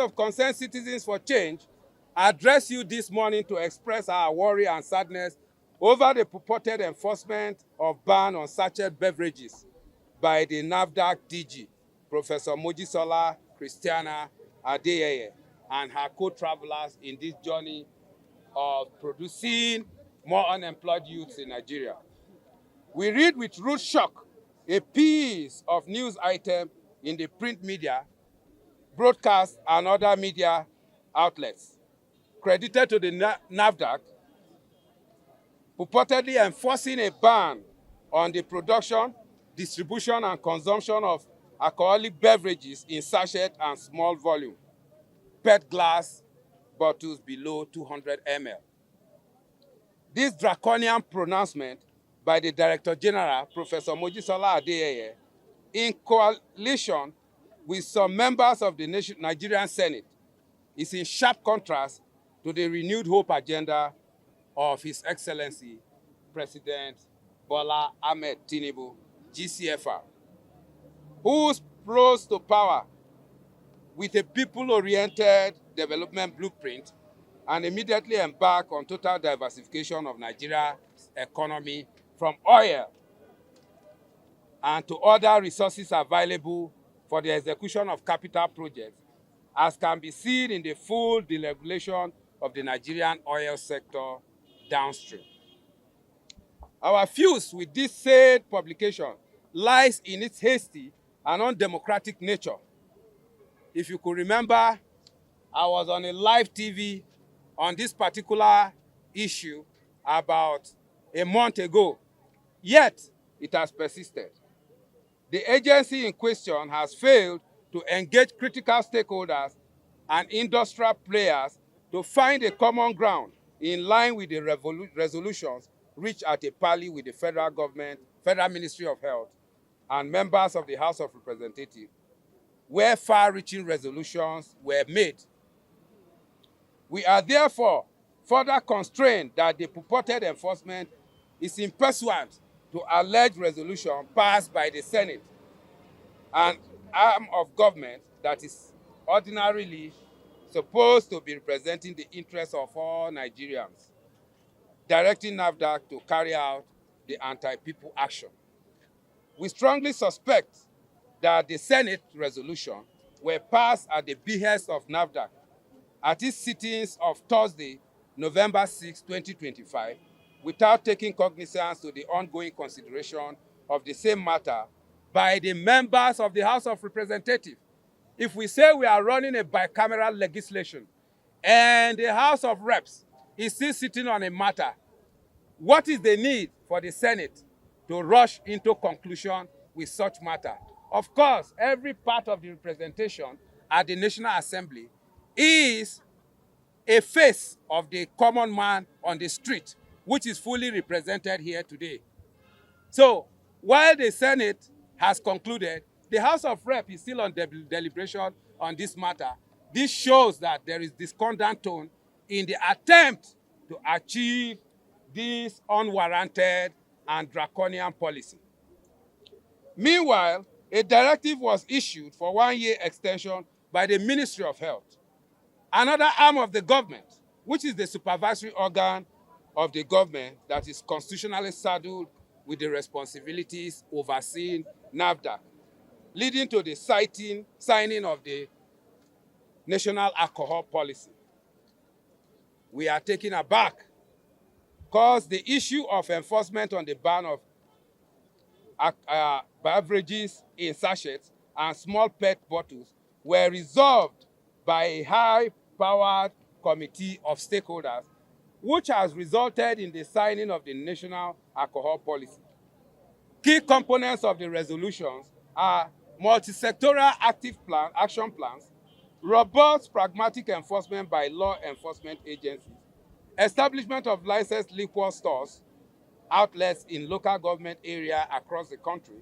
of Concerned Citizens for Change address you this morning to express our worry and sadness over the purported enforcement of ban on sachet beverages by the NAFDAC DG, Professor Mojisola Christiana Adeyeye, and her co-travelers in this journey of producing more unemployed youths in Nigeria. We read with rude shock a piece of news item in the print media, broadcast, and other media outlets credited to the NAFDAC, purportedly enforcing a ban on the production, distribution, and consumption of alcoholic beverages in sachet and small volume, PET glass bottles below 200 ml. This draconian pronouncement by the Director General, Professor Mojisola Adeyeye, in coalition with some members of the Nigerian Senate, is in sharp contrast to the renewed hope agenda of His Excellency, President Bola Ahmed Tinubu, GCFR, who rose to power with a people-oriented development blueprint and immediately embarked on total diversification of Nigeria's economy from oil and to other resources available for the execution of capital projects, as can be seen in the full deregulation of the Nigerian oil sector downstream. Our fuse with this said publication lies in its hasty and undemocratic nature. If you could remember, I was on a live TV on this particular issue about a month ago, yet it has persisted. The agency in question has failed to engage critical stakeholders and industrial players to find a common ground in line with the resolutions reached at a parley with the federal government, Federal Ministry of Health, and members of the House of Representatives, where far-reaching resolutions were made. We are therefore further constrained that the purported enforcement is in pursuant to alleged resolution passed by the Senate, an arm of government that is ordinarily supposed to be representing the interests of all Nigerians, directing NAFDAC to carry out the anti-people action. We strongly suspect that the Senate resolution were passed at the behest of NAFDAC at its sittings of Thursday, November 6, 2025, without taking cognizance to the ongoing consideration of the same matter by the members of the House of Representatives. If we say we are running a bicameral legislation and the House of Reps is still sitting on a matter, what is the need for the Senate to rush into conclusion with such matter? Of course, every part of the representation at the National Assembly is a face of the common man on the street, which is fully represented here today. So, while the Senate has concluded, the House of Rep is still on deliberation on this matter. This shows that there is discordant tone in the attempt to achieve this unwarranted and draconian policy. Meanwhile, a directive was issued for 1-year extension by the Ministry of Health, another arm of the government, which is the supervisory organ of the government that is constitutionally saddled with the responsibilities overseeing NAFDAC, leading to the signing of the National Alcohol Policy. We are taken aback because the issue of enforcement on the ban of beverages in sachets and small PET bottles were resolved by a high-powered committee of stakeholders, which has resulted in the signing of the National Alcohol Policy. Key components of the resolutions are multi-sectoral action plans, robust pragmatic enforcement by law enforcement agencies, establishment of licensed liquor stores, outlets in local government areas across the country,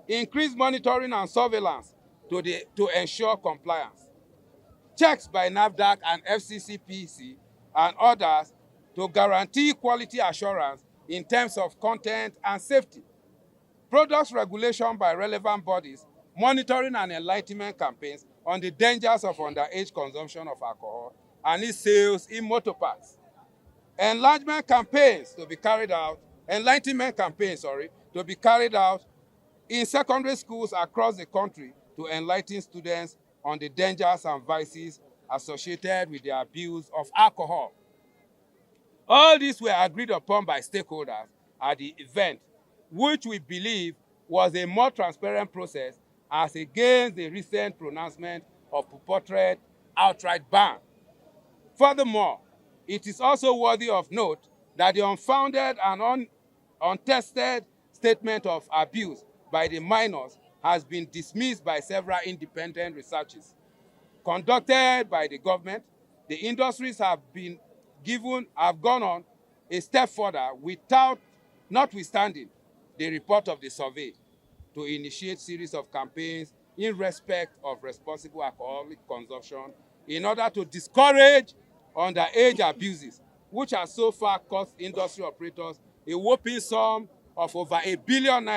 increased monitoring and surveillance to ensure compliance, checks by NAFDAC and FCCPC and others to guarantee quality assurance in terms of content and safety, products regulation by relevant bodies, monitoring and enlightenment campaigns, on the dangers of underage consumption of alcohol and its sales in motor parks. Enlightenment campaigns to be carried out, enlightenment campaigns, to be carried out in secondary schools across the country to enlighten students on the dangers and vices associated with the abuse of alcohol. All these were agreed upon by stakeholders at the event, which we believe was a more transparent process as against the recent pronouncement of purported outright ban. Furthermore, it is also worthy of note that the unfounded and untested statement of abuse by the minors has been dismissed by several independent researches conducted by the government. The industries have gone on a step further notwithstanding the report of the survey, to initiate series of campaigns in respect of responsible alcoholic consumption in order to discourage underage abuses, which has so far cost industry operators a whopping sum of over ₦1 billion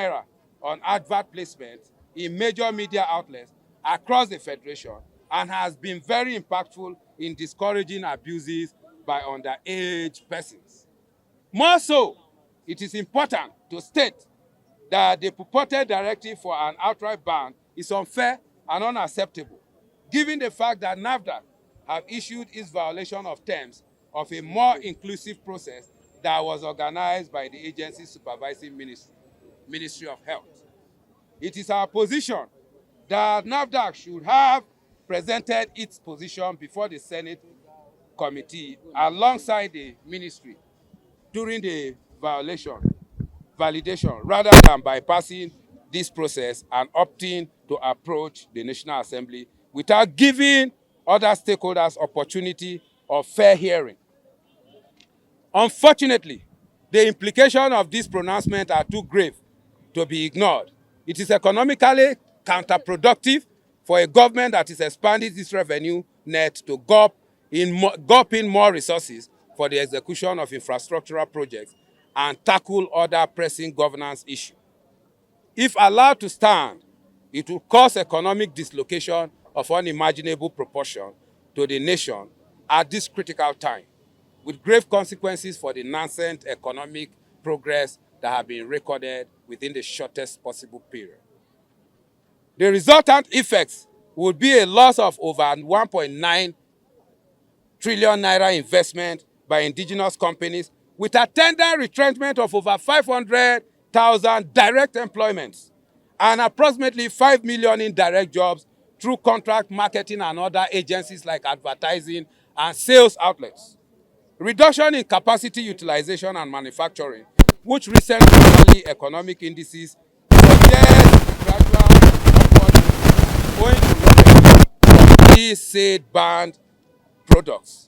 on advert placements in major media outlets across the Federation, and has been very impactful in discouraging abuses by underage persons. More so, it is important to state that the purported directive for an outright ban is unfair and unacceptable, given the fact that NAFDAC have issued its violation of terms of a more inclusive process that was organized by the agency supervising Ministry of Health. It is our position that NAFDAC should have presented its position before the Senate committee alongside the ministry during the validation, rather than bypassing this process and opting to approach the National Assembly without giving other stakeholders opportunity of fair hearing. Unfortunately, the implications of this pronouncement are too grave to be ignored. It is economically counterproductive for a government that is expanding its revenue net to gulp in more resources for the execution of infrastructural projects and tackle other pressing governance issues. If allowed to stand, it will cause economic dislocation of unimaginable proportion to the nation at this critical time, with grave consequences for the nascent economic progress that have been recorded within the shortest possible period. The resultant effects would be a loss of over 1.9 trillion naira investment by indigenous companies, with attendant retrenchment of over 500,000 direct employments and approximately 5 million indirect jobs through contract marketing and other agencies like advertising and sales outlets. Reduction in capacity utilization and manufacturing, which recent economic indices suggest gradual upward going to revenue of these said banned products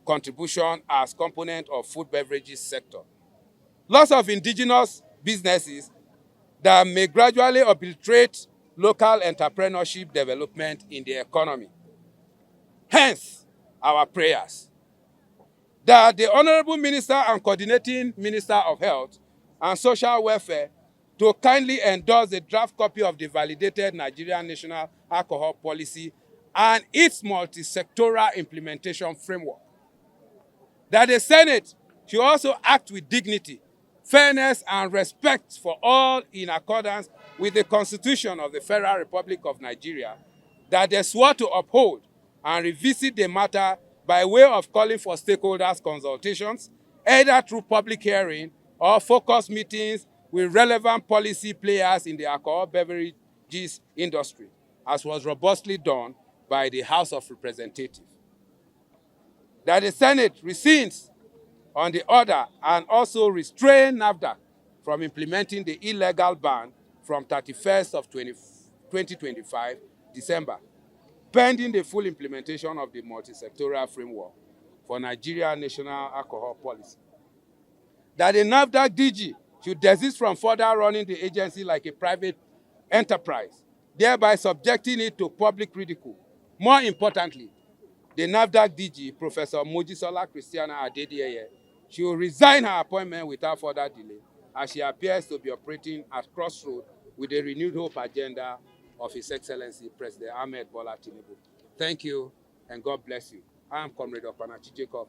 contribution as component of food beverages sector. Loss of indigenous businesses that may gradually obliterate local entrepreneurship development in the economy. Hence, our prayers that the Honorable Minister and Coordinating Minister of Health and Social Welfare to kindly endorse the draft copy of the validated Nigerian National Alcohol Policy and its multi-sectoral implementation framework. That the Senate should also act with dignity, fairness, and respect for all in accordance with the Constitution of the Federal Republic of Nigeria, that they swore to uphold and revisit the matter by way of calling for stakeholders' consultations, either through public hearing or focus meetings with relevant policy players in the alcohol beverages industry, as was robustly done by the House of Representatives. That the Senate rescinds on the order and also restrain NAFDAC from implementing the illegal ban from 31st of 2025 December, pending the full implementation of the multi-sectoral framework for Nigerian National Alcohol Policy. That the NAFDAC DG should desist from further running the agency like a private enterprise, thereby subjecting it to public ridicule. More importantly, the NAFDAC DG, Professor Mojisola Christiana Adedieye, she will resign her appointment without further delay, as she appears to be operating at crossroads with a renewed hope agenda of His Excellency President Ahmed Bola Tinubu. Thank you, and God bless you. I am Comrade Okpanachi Jacob.